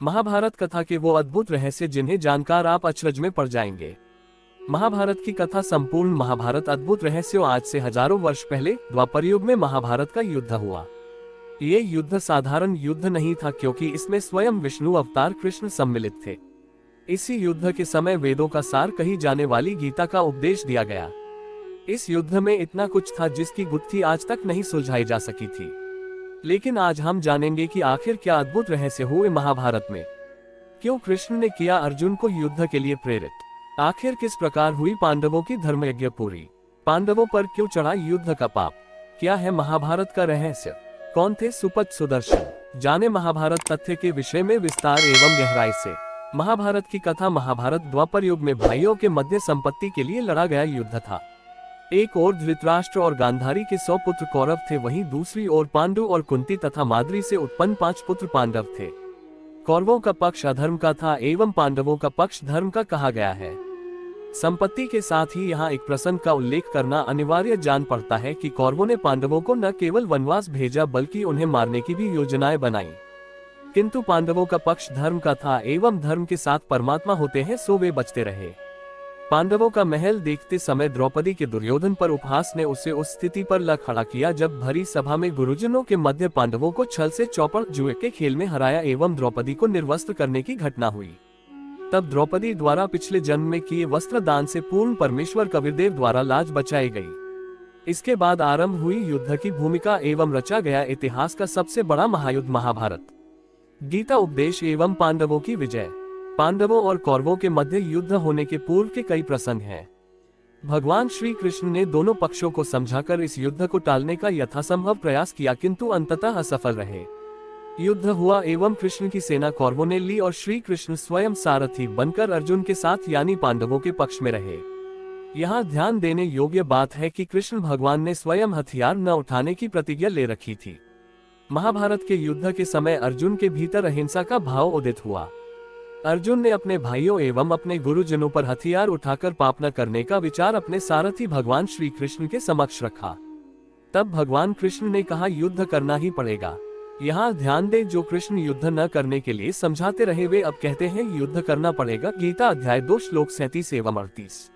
महाभारत कथा के वो अद्भुत रहस्य जिन्हें जानकर आप अचरज में पड़ जाएंगे। महाभारत की कथा संपूर्ण महाभारत अद्भुत रहस्यों। आज से हजारों वर्ष पहले द्वापर युग में महाभारत का युद्ध हुआ। ये युद्ध साधारण युद्ध नहीं था, क्योंकि इसमें स्वयं विष्णु अवतार कृष्ण सम्मिलित थे। इसी युद्ध के समय वेदों का सार कही जाने वाली गीता का उपदेश दिया गया। इस युद्ध में इतना कुछ था जिसकी गुत्थी आज तक नहीं सुलझाई जा सकी थी। लेकिन आज हम जानेंगे कि आखिर क्या अद्भुत रहस्य हुए महाभारत में। क्यों कृष्ण ने किया अर्जुन को युद्ध के लिए प्रेरित, आखिर किस प्रकार हुई पांडवों की धर्मयज्ञ पूरी, पांडवों पर क्यों चढ़ा युद्ध का पाप, क्या है महाभारत का रहस्य, कौन थे सुपथ सुदर्शन। जाने महाभारत तथ्य के विषय में विस्तार एवं गहराई से। महाभारत की कथा। महाभारत द्वापर युग में भाइयों के मध्य संपत्ति के लिए लड़ा गया युद्ध था। एक ओर धृतराष्ट्र और गांधारी के 100 पुत्र कौरव थे, वहीं दूसरी ओर पांडु और कुंती तथा माद्री से उत्पन्न 5 पुत्र पांडव थे। कौरवों का पक्ष अधर्म का था एवं पांडवों का पक्ष धर्म का कहा गया है। संपत्ति के साथ ही यहाँ एक प्रसंग का उल्लेख करना अनिवार्य जान पड़ता है कि कौरवों ने पांडवों को न केवल वनवास भेजा बल्कि उन्हें मारने की भी योजनाएं बनाई। किंतु पांडवों का पक्ष धर्म का था एवं धर्म के साथ परमात्मा होते हैं, सो वे बचते रहे। पांडवों का महल देखते समय द्रौपदी के दुर्योधन पर उपहास ने उसे उस स्थिति पर ला खड़ा किया जब भरी सभा में गुरुजनों के मध्य पांडवों को छल से चौपड़ जुए के खेल में हराया एवं द्रौपदी को निर्वस्त्र करने की घटना हुई। तब द्रौपदी द्वारा पिछले जन्म में किए वस्त्र दान से पूर्ण परमेश्वर कबीरदेव द्वारा लाज बचाई गई। इसके बाद आरंभ हुई युद्ध की भूमिका एवं रचा गया इतिहास का सबसे बड़ा महायुद्ध महाभारत। गीता उपदेश एवं पांडवों की विजय। पांडवों और कौरवों के मध्य युद्ध होने के पूर्व के कई प्रसंग हैं। भगवान श्री कृष्ण ने दोनों पक्षों को समझाकर इस युद्ध को टालने का यथासंभव प्रयास किया, किंतु अंततः असफल रहे। युद्ध हुआ एवं कृष्ण की सेना कौरवों ने ली और श्री कृष्ण स्वयं सारथी बनकर अर्जुन के साथ यानी पांडवों के पक्ष में रहे। यहाँ ध्यान देने योग्य बात है कि कृष्ण भगवान ने स्वयं हथियार न उठाने की प्रतिज्ञा ले रखी थी। महाभारत के युद्ध के समय अर्जुन के भीतर अहिंसा का भाव उदित हुआ। अर्जुन ने अपने भाइयों एवं अपने गुरुजनों पर हथियार उठाकर पाप न करने का विचार अपने सारथी भगवान श्री कृष्ण के समक्ष रखा। तब भगवान कृष्ण ने कहा, युद्ध करना ही पड़ेगा। यहाँ ध्यान दे, जो कृष्ण युद्ध न करने के लिए समझाते रहे वे अब कहते हैं युद्ध करना पड़ेगा। गीता अध्याय 2 श्लोक 37 एवं 38।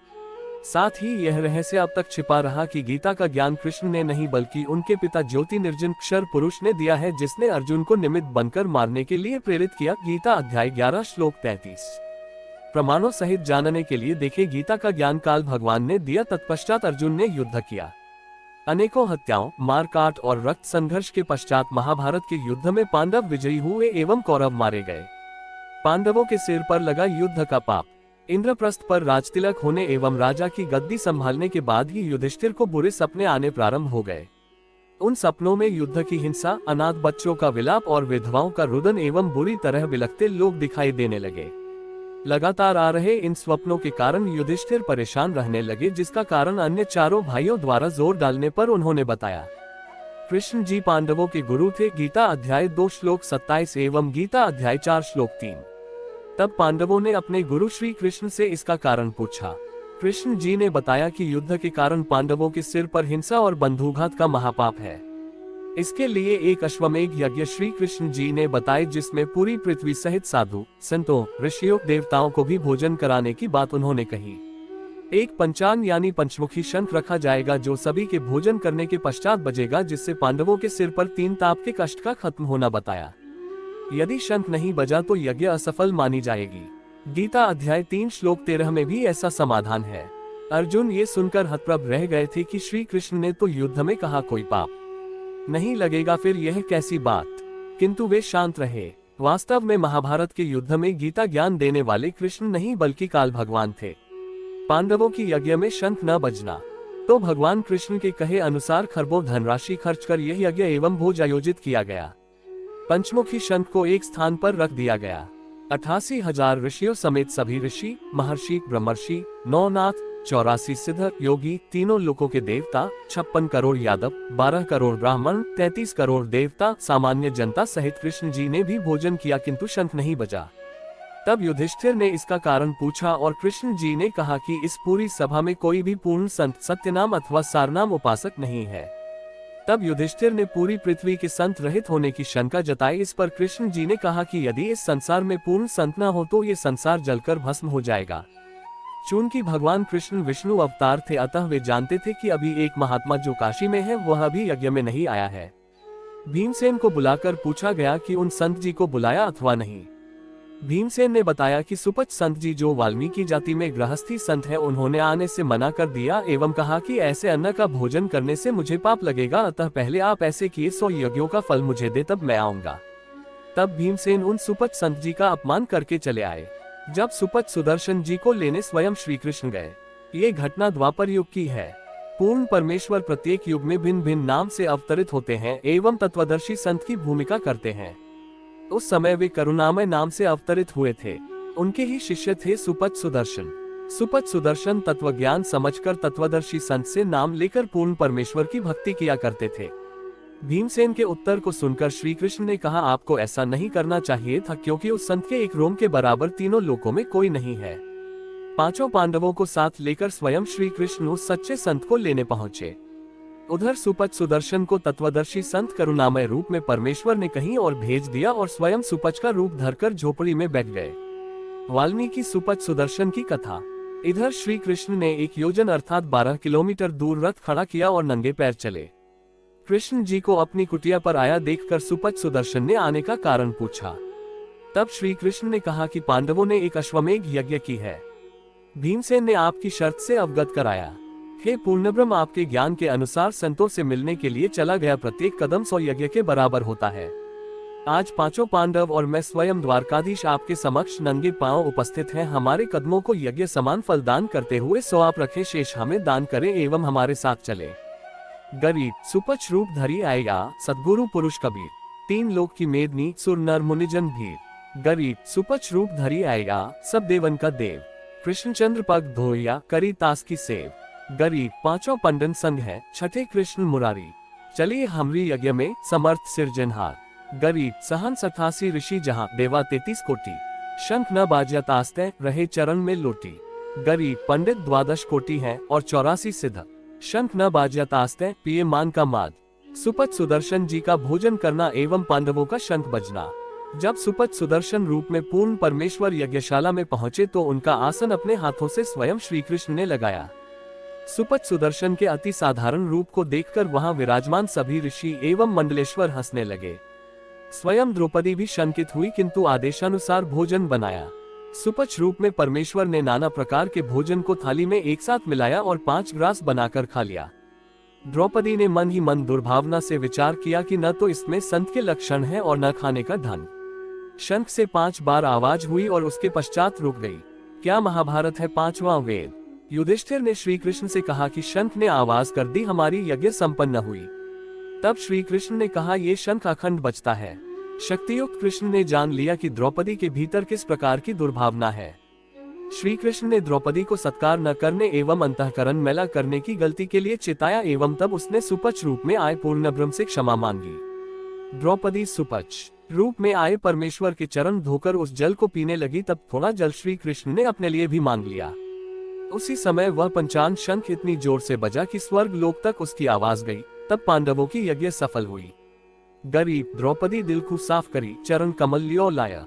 साथ ही यह रहस्य अब तक छिपा रहा कि गीता का ज्ञान कृष्ण ने नहीं बल्कि उनके पिता ज्योति निर्जन क्षर पुरुष ने दिया है, जिसने अर्जुन को निमित्त बनकर मारने के लिए प्रेरित किया। गीता अध्याय 11 श्लोक 33। प्रमाणों सहित जानने के लिए देखे गीता का ज्ञान काल भगवान ने दिया। तत्पश्चात अर्जुन ने युद्ध किया। अनेकों हत्याओं, मारकाट और रक्त संघर्ष के पश्चात महाभारत के युद्ध में पांडव विजयी हुए एवं कौरव मारे गए। पांडवों के सिर पर लगा युद्ध का पाप। इंद्रप्रस्थ पर राजतिलक होने एवं राजा की गद्दी संभालने के बाद ही युधिष्ठिर को बुरे सपने आने प्रारंभ हो गए। उन सपनों में युद्ध की हिंसा, अनाथ बच्चों का विलाप और विधवाओं का रुदन एवं बुरी तरह बिलखते लोग दिखाई देने लगे। लगातार आ रहे इन स्वप्नों के कारण युधिष्ठिर परेशान रहने लगे, जिसका कारण अन्य चारों भाइयों द्वारा जोर डालने पर उन्होंने बताया। कृष्ण जी पांडवों के गुरु थे। गीता अध्याय 2 श्लोक 27 एवं गीता अध्याय 4 श्लोक 3। तब पांडवों ने अपने गुरु श्री कृष्ण से इसका कारण पूछा। कृष्ण जी ने बताया कि युद्ध के कारण पांडवों के सिर पर हिंसा और बंधुघात का महापाप है। इसके लिए एक अश्वमेध यज्ञ श्री कृष्ण जी ने बताए, जिसमें पूरी पृथ्वी सहित साधु संतों, ऋषियों, देवताओं को भी भोजन कराने की बात उन्होंने कही। एक पंचांग यानी पंचमुखी शंख रखा जाएगा, जो सभी के भोजन करने के पश्चात बजेगा, जिससे पांडवों के सिर पर 3 ताप के कष्ट का खत्म होना बताया। यदि शंख नहीं बजा तो यज्ञ असफल मानी जाएगी। गीता अध्याय 3 श्लोक 13 में भी ऐसा समाधान है। अर्जुन ये सुनकर हतप्रभ रह गए थे कि श्री कृष्ण ने तो युद्ध में कहा कोई पाप नहीं लगेगा, फिर यह कैसी बात। किंतु वे शांत रहे। वास्तव में महाभारत के युद्ध में गीता ज्ञान देने वाले कृष्ण नहीं बल्कि काल भगवान थे। पांडवों की यज्ञ में शंख न बजना तो भगवान कृष्ण के कहे अनुसार खरबों धनराशि खर्च कर यह यज्ञ एवं भोज आयोजित किया गया। पंचमुखी शंख को एक स्थान पर रख दिया गया। 88,000 ऋषियों समेत सभी ऋषि, महर्षि, ब्रह्मर्षि, 9 नाथ, 84 सिद्ध योगी, तीनों लोकों के देवता, 56 करोड़ यादव, 12 करोड़ ब्राह्मण, 33 करोड़ देवता, सामान्य जनता सहित कृष्ण जी ने भी भोजन किया, किंतु शंख नहीं बजा। तब युधिष्ठिर ने इसका कारण पूछा और कृष्ण जी ने कहा कि इस पूरी सभा में कोई भी पूर्ण संत, सत्यनाम अथवा सारनाम उपासक नहीं है। तब युधिष्ठिर ने पूरी पृथ्वी के संत रहित होने की शंका जताई। इस पर कृष्ण जी ने कहा कि यदि इस संसार में पूर्ण संत न हो तो ये संसार जलकर भस्म हो जाएगा। चूंकि भगवान कृष्ण विष्णु अवतार थे, अतः वे जानते थे कि अभी एक महात्मा जो काशी में है वह अभी यज्ञ में नहीं आया है। भीमसेन को बुलाकर पूछा गया कि उन संत जी को बुलाया अथवा नहीं। भीमसेन ने बताया कि सुपच संत जी जो वाल्मीकि जाति में गृहस्थी संत है, उन्होंने आने से मना कर दिया एवं कहा कि ऐसे अन्न का भोजन करने से मुझे पाप लगेगा, अतः पहले आप ऐसे किए 100 यज्ञों का फल मुझे दे, तब मैं आऊंगा। तब भीमसेन उन सुपच संत जी का अपमान करके चले आए। जब सुपच सुदर्शन जी को लेने स्वयं श्री कृष्ण गए। ये घटना द्वापर युग की है। पूर्ण परमेश्वर प्रत्येक युग में भिन्न भिन्न नाम से अवतरित होते हैं एवं तत्वदर्शी संत की भूमिका करते हैं। उस समय वे करुणामय नाम से अवतरित हुए थे। उनके ही शिष्य थे सुपच सुदर्शन। सुपच सुदर्शन तत्वज्ञान समझकर तत्वदर्शी संत से नाम लेकर पूर्ण परमेश्वर की भक्ति किया करते थे। भीमसेन के उत्तर को सुनकर श्री कृष्ण ने कहा, आपको ऐसा नहीं करना चाहिए था, क्योंकि उस संत के एक रोम के बराबर तीनों लोकों में कोई नहीं है। पांचों पांडवों को साथ लेकर स्वयं श्री कृष्ण उस सच्चे संत को लेने पहुंचे। उधर सुपच सुदर्शन को तत्वदर्शी संत करुणामय रूप में परमेश्वर ने कहीं और भेज दिया और स्वयं सुपच का रूप धरकर झोपड़ी में बैठ गए। वाल्मीकि सुपच सुदर्शन की कथा। इधर श्री कृष्ण ने 1 योजन अर्थात 12 किलोमीटर दूर रथ खड़ा किया और नंगे पैर चले। कृष्ण जी को अपनी कुटिया पर आया देखकर सुपच सुदर्शन ने आने का कारण पूछा। तब श्री कृष्ण ने कहा कि पांडवों ने एक अश्वमेघ यज्ञ की है। भीमसेन ने आपकी शर्त से अवगत कराया। हे पूर्णब्रह्म, आपके ज्ञान के अनुसार संतों से मिलने के लिए चला गया प्रत्येक कदम 100 यज्ञ के बराबर होता है। आज पांचों पांडव और मैं स्वयं द्वारकाधीश आपके समक्ष नंगे पांव उपस्थित हैं। हमारे कदमों को यज्ञ समान फल दान करते हुए 100 आप रखे, शेष हमें दान करें एवं हमारे साथ चले। गरीब सुपच रूप धरी आएगा, सद्गुरु पुरुष कबीर। 3 लोक की मेदनी, सुर नर मुनिजन भीर। गरीब सुपच रूप धरी आएगा, सब देवन का देव। कृष्णचंद्र पग धोया, करी तास की सेव। गरीब पांचों पंडन संग है, छठे कृष्ण मुरारी। चलिए हमरी यज्ञ में, समर्थ सिरजनहार। गरीब सहन 87 ऋषि जहाँ, देवा 33 कोटि। शंख न बाजा तास्ते, रहे चरण में लोटी। गरीब पंडित 12 कोटि हैं और 84 सिद्ध। शंख न बाजा तास्ते, पिए मान का माद। सुपच सुदर्शन जी का भोजन करना एवं पांडवों का शंख बजना। जब सुपच सुदर्शन रूप में पूर्ण परमेश्वर यज्ञशाला में पहुंचे तो उनका आसन अपने हाथों से स्वयं श्री कृष्ण ने लगाया। सुपच सुदर्शन के अति साधारण रूप को देखकर वहां विराजमान सभी ऋषि एवं मंडलेश्वर हंसने लगे। स्वयं द्रौपदी भी शंकित हुई, किंतु आदेशानुसार भोजन बनाया। सुपच रूप में परमेश्वर ने नाना प्रकार के भोजन को थाली में एक साथ मिलाया और 5 ग्रास बनाकर खा लिया। द्रौपदी ने मन ही मन दुर्भावना से विचार किया कि न तो इसमें संत के लक्षण है और न खाने का ढंग। शंख से 5 बार आवाज हुई और उसके पश्चात रुक गई। क्या महाभारत है 5वां वेद। युधिष्ठिर ने श्री कृष्ण से कहा कि शंख ने आवाज कर दी, हमारी यज्ञ संपन्न हुई। तब श्री कृष्ण ने कहा, ये शंख अखंड बजता है। शक्तियुक्त कृष्ण ने जान लिया कि द्रौपदी के भीतर किस प्रकार की दुर्भावना है। श्री कृष्ण ने द्रौपदी को सत्कार न करने एवं अंतःकरण मैला करने की गलती के लिए चिताया एवं तब उसने सुपच रूप में आए पूर्णब्रह्म से क्षमा मांगी। द्रौपदी सुपच रूप में आए परमेश्वर के चरण धोकर उस जल को पीने लगी। तब थोड़ा जल श्री कृष्ण ने अपने लिए भी मांग लिया। उसी समय वह पंचान शंख इतनी जोर से बजा कि स्वर्ग लोक तक उसकी आवाज गई। तब पांडवों की यज्ञ सफल हुई। गरीब द्रौपदी दिल को साफ करी, चरण कमल लियो लाया।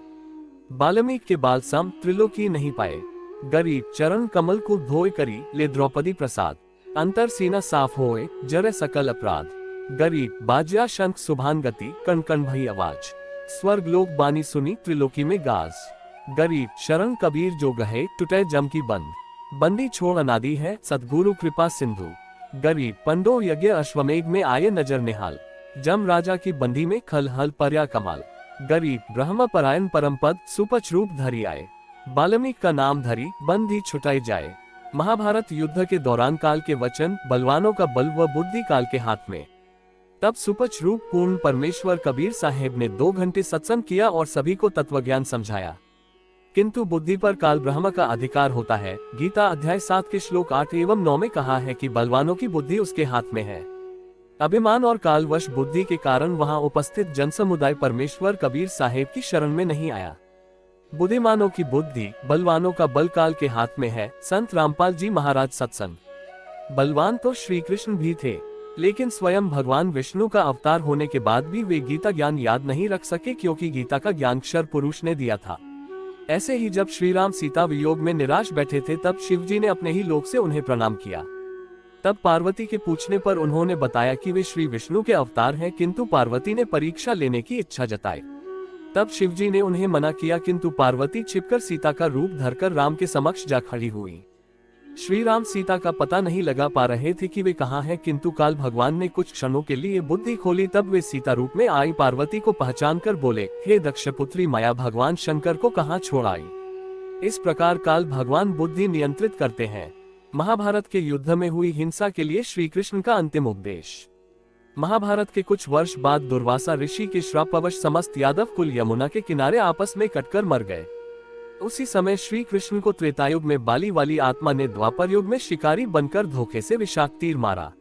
बाल्मीकि के बाल सम त्रिलोकी नहीं पाए। गरीब चरण कमल को धोए करी, ले द्रौपदी प्रसाद। अंतर सीना साफ होए, जरे सकल अपराध। गरीब बाज्या शंख सुभान गति, कण कण भई आवाज। स्वर्ग लोक बानी सुनी, त्रिलोकी में गाज। गरीब शरण कबीर जो गहे, टूटे जम की बंद। बंदी छोड़ अनादि है, सद्गुरु कृपा सिंधु। गरीब पंडो यज्ञ अश्वमेघ में आये नजर निहाल। जम राजा की बंदी में खल हल पर्या कमाल। गरीब ब्रह्म परायण परम पद, सुपच रूप धरी आए। बाल्मीकि का नाम धरी, बंदी छुटाई जाए। महाभारत युद्ध के दौरान काल के वचन, बलवानों का बल व बुद्धि काल के हाथ में। तब सुपच रूप पूर्ण परमेश्वर कबीर साहेब ने 2 घंटे सत्संग किया और सभी को तत्वज्ञान समझाया। किंतु बुद्धि पर काल ब्रह्म का अधिकार होता है। गीता अध्याय 7 के श्लोक 8 एवं 9 में कहा है कि बलवानों की बुद्धि उसके हाथ में है। अभिमान और कालवश बुद्धि के कारण वहां उपस्थित जनसमुदाय परमेश्वर कबीर साहेब की शरण में नहीं आया। बुद्धिमानों की बुद्धि, बलवानों का बल काल के हाथ में है। संत रामपाल जी महाराज सत्संग। बलवान तो श्री कृष्ण भी थे, लेकिन स्वयं भगवान विष्णु का अवतार होने के बाद भी वे गीता ज्ञान याद नहीं रख सके, क्योंकि गीता का ज्ञान क्षर पुरुष ने दिया था। ऐसे ही जब श्री राम सीता वियोग में निराश बैठे थे, तब शिवजी ने अपने ही लोक से उन्हें प्रणाम किया। तब पार्वती के पूछने पर उन्होंने बताया कि वे श्री विष्णु के अवतार हैं, किंतु पार्वती ने परीक्षा लेने की इच्छा जताई। तब शिवजी ने उन्हें मना किया, किंतु पार्वती छिपकर सीता का रूप धरकर राम के समक्ष जा खड़ी हुई। श्री राम सीता का पता नहीं लगा पा रहे थे कि वे कहाँ हैं, किंतु काल भगवान ने कुछ क्षणों के लिए बुद्धि खोली। तब वे सीता रूप में आई पार्वती को पहचान कर बोले, हे दक्षपुत्री माया, भगवान शंकर को कहाँ छोड़ आई। इस प्रकार काल भगवान बुद्धि नियंत्रित करते हैं। महाभारत के युद्ध में हुई हिंसा के लिए श्री कृष्ण का अंतिम उपदेश। महाभारत के कुछ वर्ष बाद दुर्वासा ऋषि के श्रापवश समस्त यादव कुल यमुना के किनारे आपस में कटकर मर गए। उसी समय श्री कृष्ण को त्रेतायुग में बाली वाली आत्मा ने द्वापर युग में शिकारी बनकर धोखे से विषाक्त तीर मारा।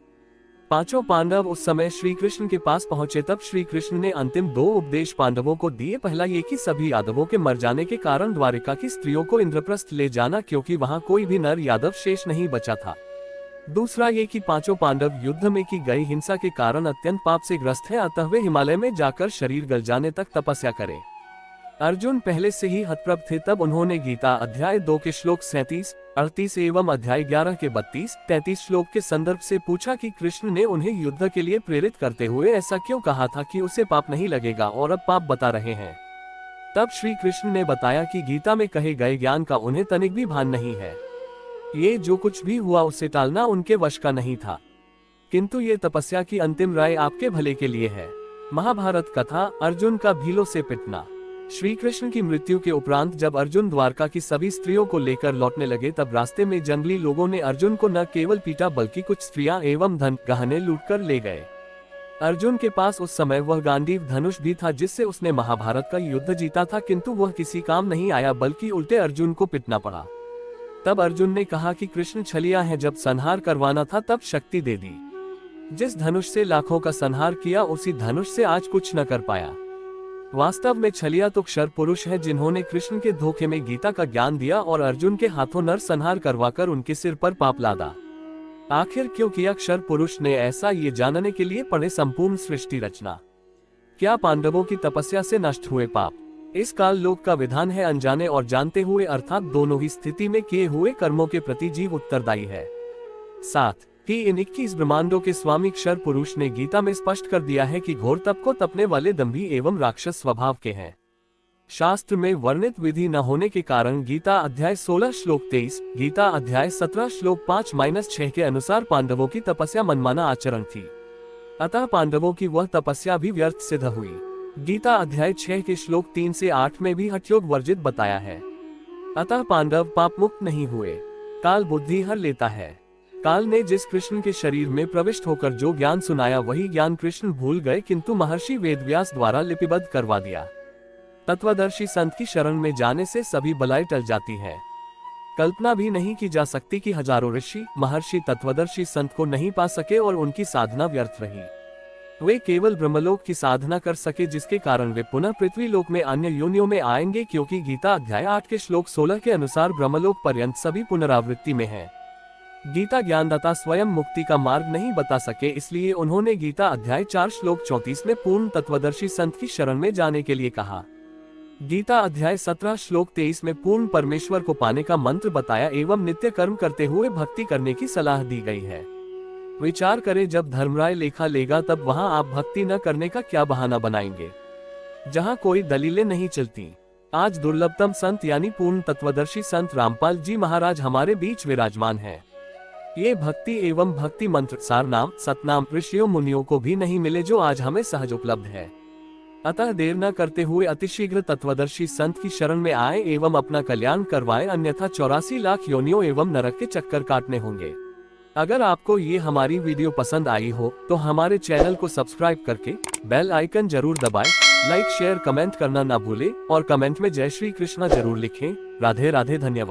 पांचों पांडव उस समय श्री कृष्ण के पास पहुंचे। तब श्री कृष्ण ने अंतिम 2 उपदेश पांडवों को दिए। पहला ये कि सभी यादवों के मर जाने के कारण द्वारिका की स्त्रियों को इंद्रप्रस्थ ले जाना, क्योंकि वहां कोई भी नर यादव शेष नहीं बचा था। दूसरा ये कि पांचों पांडव युद्ध में की गई हिंसा के कारण अत्यंत पाप से ग्रस्त हैं, अतः वे हिमालय में जाकर शरीर गल जाने तक तपस्या करें। अर्जुन पहले से ही हतप्रभ थे। तब उन्होंने गीता अध्याय 2 के श्लोक 37, 38 एवं अध्याय 11 के 32, 33 श्लोक के संदर्भ से पूछा कि कृष्ण ने उन्हें युद्ध के लिए प्रेरित करते हुए ऐसा क्यों कहा था कि उसे पाप नहीं लगेगा और अब पाप बता रहे हैं। तब श्री कृष्ण ने बताया कि गीता में कहे गए ज्ञान का उन्हें तनिक भी भान नहीं है। ये जो कुछ भी हुआ उसे टालना उनके वश का नहीं था, किंतु ये तपस्या की अंतिम राय आपके भले के लिए है। महाभारत कथा, अर्जुन का भीलों से पिटना। श्री कृष्ण की मृत्यु के उपरांत जब अर्जुन द्वारका की सभी स्त्रियों को लेकर लौटने लगे, तब रास्ते में जंगली लोगों ने अर्जुन को न केवल पीटा बल्कि कुछ स्त्रियां एवं धन गहने लूटकर ले गए। अर्जुन के पास उस समय वह गांडीव धनुष भी था जिससे उसने महाभारत का युद्ध जीता था, किंतु वह किसी काम नहीं आया, बल्कि उल्टे अर्जुन को पिटना पड़ा। तब अर्जुन ने कहा कि कृष्ण छलिया है, जब संहार करवाना था तब शक्ति दे दी। जिस धनुष से लाखों का संहार किया, उसी धनुष से आज कुछ न कर पाया। वास्तव में छलिया तो क्षर पुरुष है, जिन्होंने कृष्ण के धोखे में गीता का ज्ञान दिया और अर्जुन के हाथों नर संहार करवाकर उनके सिर पर पाप लादा। आखिर क्यों किया क्षर पुरुष ने ऐसा, ये जानने के लिए पढ़े संपूर्ण सृष्टि रचना। क्या पांडवों की तपस्या से नष्ट हुए पाप? इस काल लोक का विधान है, अनजाने और जानते हुए अर्थात दोनों ही स्थिति में किए हुए कर्मों के प्रति जीव उत्तरदायी है। 7 कि इन 21 ब्रह्मांडों के स्वामी क्षर पुरुष ने गीता में स्पष्ट कर दिया है कि घोर तप को तपने वाले दंभी एवं राक्षस स्वभाव के हैं। शास्त्र में वर्णित विधि न होने के कारण गीता अध्याय 16 श्लोक 23, गीता अध्याय 17 श्लोक 5-6 के अनुसार पांडवों की तपस्या मनमाना आचरण थी, अतः पांडवों की वह तपस्या भी व्यर्थ सिद्ध हुई। गीता अध्याय 6 के श्लोक 3 से 8 में भी हठयोग वर्जित बताया है, अतः पांडव पाप मुक्त नहीं हुए। काल बुद्धि हर लेता है। काल ने जिस कृष्ण के शरीर में प्रविष्ट होकर जो ज्ञान सुनाया, वही ज्ञान कृष्ण भूल गए, किंतु महर्षि वेदव्यास द्वारा लिपिबद्ध करवा दिया। तत्वदर्शी संत की शरण में जाने से सभी बलाएं टल जाती है। कल्पना भी नहीं की जा सकती कि हजारों ऋषि महर्षि तत्वदर्शी संत को नहीं पा सके और उनकी साधना व्यर्थ रही। वे केवल ब्रह्मलोक की साधना कर सके, जिसके कारण वे पुनः पृथ्वी लोक में अन्य योनियों में आएंगे, क्योंकि गीता अध्याय 8 के श्लोक 16 के अनुसार ब्रह्मलोक पर्यंत सभी पुनरावृत्ति में है। गीता ज्ञानदाता स्वयं मुक्ति का मार्ग नहीं बता सके, इसलिए उन्होंने गीता अध्याय 4 श्लोक 34 में पूर्ण तत्वदर्शी संत की शरण में जाने के लिए कहा। गीता अध्याय 17 श्लोक 23 में पूर्ण परमेश्वर को पाने का मंत्र बताया एवं नित्य कर्म करते हुए भक्ति करने की सलाह दी गई है। विचार करें, जब धर्मराय लेखा लेगा तब वहां आप भक्ति न करने का क्या बहाना बनाएंगे, जहां कोई दलीलें नहीं चलती। आज दुर्लभतम संत यानी पूर्ण तत्वदर्शी संत रामपाल जी महाराज हमारे बीच विराजमान है। ये भक्ति एवं भक्ति मंत्र सारनाम सतनाम ऋषियों मुनियों को भी नहीं मिले, जो आज हमें सहज उपलब्ध है। अतः देर न करते हुए अतिशीघ्र तत्वदर्शी संत की शरण में आए एवं अपना कल्याण करवाए, अन्यथा 84 लाख योनियों एवं नरक के चक्कर काटने होंगे। अगर आपको ये हमारी वीडियो पसंद आई हो तो हमारे चैनल को सब्सक्राइब करके बेल आइकन जरूर दबाएं, लाइक शेयर कमेंट करना ना भूले और कमेंट में जय श्री कृष्णा जरूर लिखें। राधे राधे, धन्यवाद।